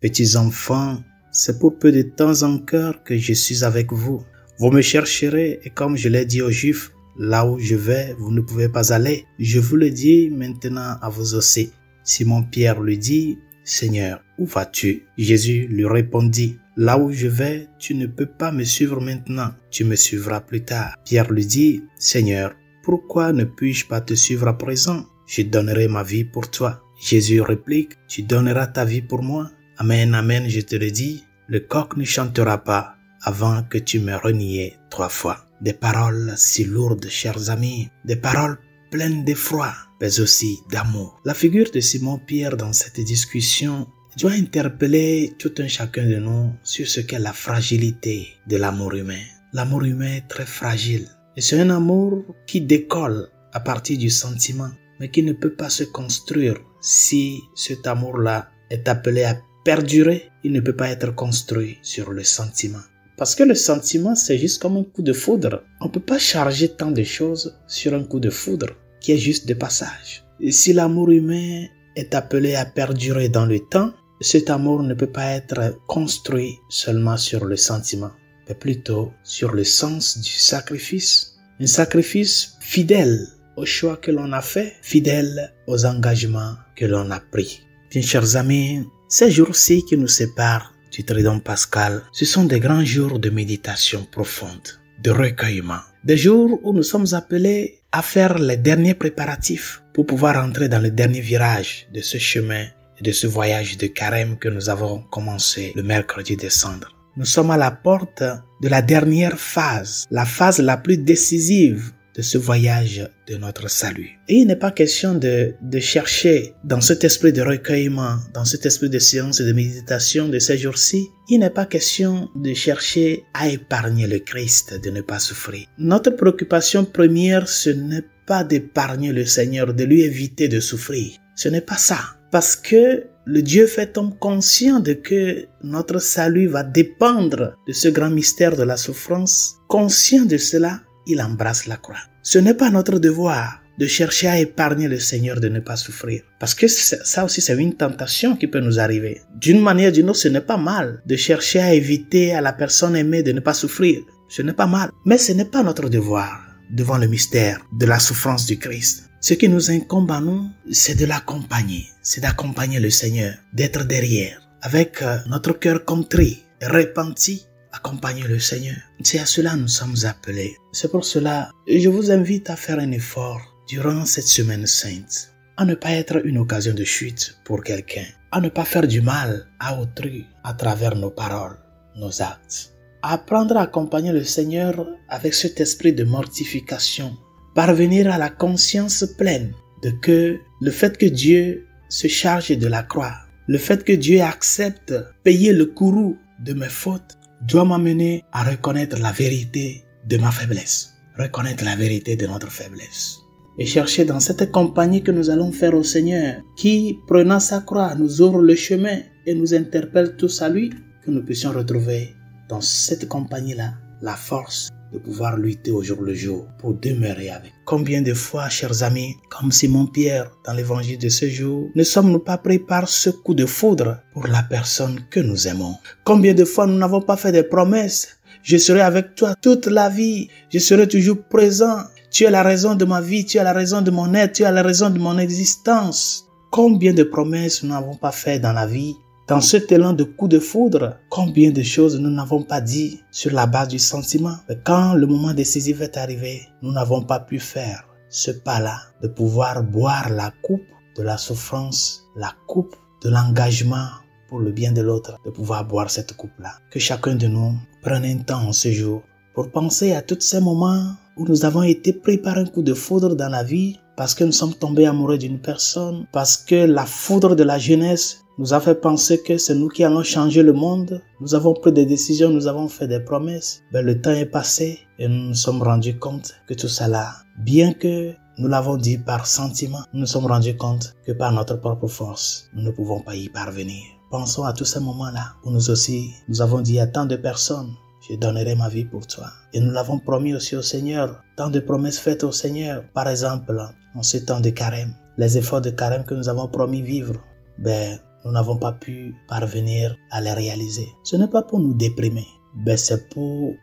Petits enfants, c'est pour peu de temps encore que je suis avec vous. Vous me chercherez et comme je l'ai dit aux Juifs, là où je vais, vous ne pouvez pas aller. Je vous le dis maintenant à vous aussi. Simon-Pierre lui dit, « Seigneur, où vas-tu » Jésus lui répondit, « Là où je vais, tu ne peux pas me suivre maintenant, tu me suivras plus tard. » Pierre lui dit, « Seigneur, pourquoi ne puis-je pas te suivre à présent? Je donnerai ma vie pour toi. » Jésus réplique, « Tu donneras ta vie pour moi? Amen, amen, je te le dis, le coq ne chantera pas avant que tu me renies 3 fois. » Des paroles si lourdes, chers amis, des paroles pleines d'effroi, mais aussi d'amour. La figure de Simon-Pierre dans cette discussion doit interpeller tout un chacun de nous sur ce qu'est la fragilité de l'amour humain. L'amour humain est très fragile. Et c'est un amour qui décolle à partir du sentiment, mais qui ne peut pas se construire. Si cet amour-là est appelé à perdurer, il ne peut pas être construit sur le sentiment. Parce que le sentiment, c'est juste comme un coup de foudre. On ne peut pas charger tant de choses sur un coup de foudre qui est juste de passage. Et si l'amour humain est appelé à perdurer dans le temps, cet amour ne peut pas être construit seulement sur le sentiment, mais plutôt sur le sens du sacrifice. Un sacrifice fidèle aux choix que l'on a fait, fidèle aux engagements que l'on a pris. Bien, chers amis, ces jours-ci qui nous séparent du Trident pascal, ce sont des grands jours de méditation profonde, de recueillement. Des jours où nous sommes appelés à faire les derniers préparatifs pour pouvoir entrer dans le dernier virage de ce chemin et de ce voyage de carême que nous avons commencé le mercredi décembre. Nous sommes à la porte de la dernière phase, la phase la plus décisive de ce voyage de notre salut. Et il n'est pas question de chercher dans cet esprit de recueillement, dans cet esprit de silence et de méditation de ces jours-ci, il n'est pas question de chercher à épargner le Christ, de ne pas souffrir. Notre préoccupation première, ce n'est pas d'épargner le Seigneur, de lui éviter de souffrir. Ce n'est pas ça. Parce que le Dieu fait homme conscient de que notre salut va dépendre de ce grand mystère de la souffrance. Conscient de cela, il embrasse la croix. Ce n'est pas notre devoir de chercher à épargner le Seigneur de ne pas souffrir. Parce que ça aussi, c'est une tentation qui peut nous arriver. D'une manière ou d'une autre, ce n'est pas mal de chercher à éviter à la personne aimée de ne pas souffrir. Ce n'est pas mal. Mais ce n'est pas notre devoir devant le mystère de la souffrance du Christ. Ce qui nous incombe à nous, c'est de l'accompagner. C'est d'accompagner le Seigneur, d'être derrière, avec notre cœur contrit, repenti, accompagner le Seigneur. C'est à cela que nous sommes appelés. C'est pour cela que je vous invite à faire un effort durant cette semaine sainte, à ne pas être une occasion de chute pour quelqu'un, à ne pas faire du mal à autrui à travers nos paroles, nos actes, à apprendre à accompagner le Seigneur avec cet esprit de mortification, parvenir à la conscience pleine de que le fait que Dieu se charge de la croix, le fait que Dieu accepte payer le courroux de mes fautes, doit m'amener à reconnaître la vérité de ma faiblesse, reconnaître la vérité de notre faiblesse. Et chercher dans cette compagnie que nous allons faire au Seigneur, qui, prenant sa croix, nous ouvre le chemin et nous interpelle tous à lui, que nous puissions retrouver dans cette compagnie-là la force de pouvoir lutter au jour le jour pour demeurer avec. Combien de fois, chers amis, comme Simon-Pierre dans l'évangile de ce jour, ne sommes-nous pas pris par ce coup de foudre pour la personne que nous aimons? Combien de fois nous n'avons pas fait des promesses? Je serai avec toi toute la vie, je serai toujours présent. Tu es la raison de ma vie, tu es la raison de mon être, tu es la raison de mon existence. Combien de promesses nous n'avons pas fait dans la vie? Dans cet élan de coup de foudre, combien de choses nous n'avons pas dit sur la base du sentiment. Mais quand le moment décisif est arrivé, nous n'avons pas pu faire ce pas-là, de pouvoir boire la coupe de la souffrance, la coupe de l'engagement pour le bien de l'autre, de pouvoir boire cette coupe-là. Que chacun de nous prenne un temps en ce jour pour penser à tous ces moments où nous avons été pris par un coup de foudre dans la vie, parce que nous sommes tombés amoureux d'une personne, parce que la foudre de la jeunesse nous a fait penser que c'est nous qui allons changer le monde. Nous avons pris des décisions, nous avons fait des promesses. Ben, le temps est passé et nous nous sommes rendus compte que tout ça là, bien que nous l'avons dit par sentiment, nous nous sommes rendus compte que par notre propre force, nous ne pouvons pas y parvenir. Pensons à tous ces moments-là où nous aussi, nous avons dit à tant de personnes, je donnerai ma vie pour toi. Et nous l'avons promis aussi au Seigneur. Tant de promesses faites au Seigneur. Par exemple, en ce temps de carême, les efforts de carême que nous avons promis vivre. Ben, nous n'avons pas pu parvenir à les réaliser. Ce n'est pas pour nous déprimer, mais c'est pour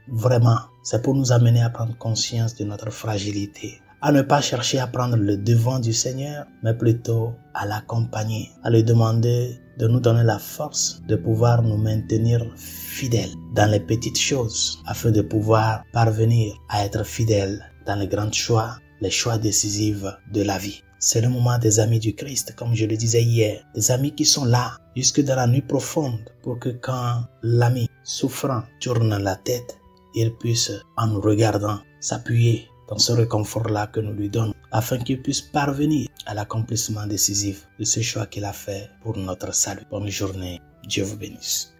nous amener à prendre conscience de notre fragilité, à ne pas chercher à prendre le devant du Seigneur, mais plutôt à l'accompagner, à lui demander de nous donner la force de pouvoir nous maintenir fidèles dans les petites choses, afin de pouvoir parvenir à être fidèles dans les grands choix, les choix décisifs de la vie. C'est le moment des amis du Christ, comme je le disais hier, des amis qui sont là jusque dans la nuit profonde pour que quand l'ami souffrant tourne la tête, il puisse, en nous regardant, s'appuyer dans ce réconfort-là que nous lui donnons, afin qu'il puisse parvenir à l'accomplissement décisif de ce choix qu'il a fait pour notre salut. Bonne journée, Dieu vous bénisse.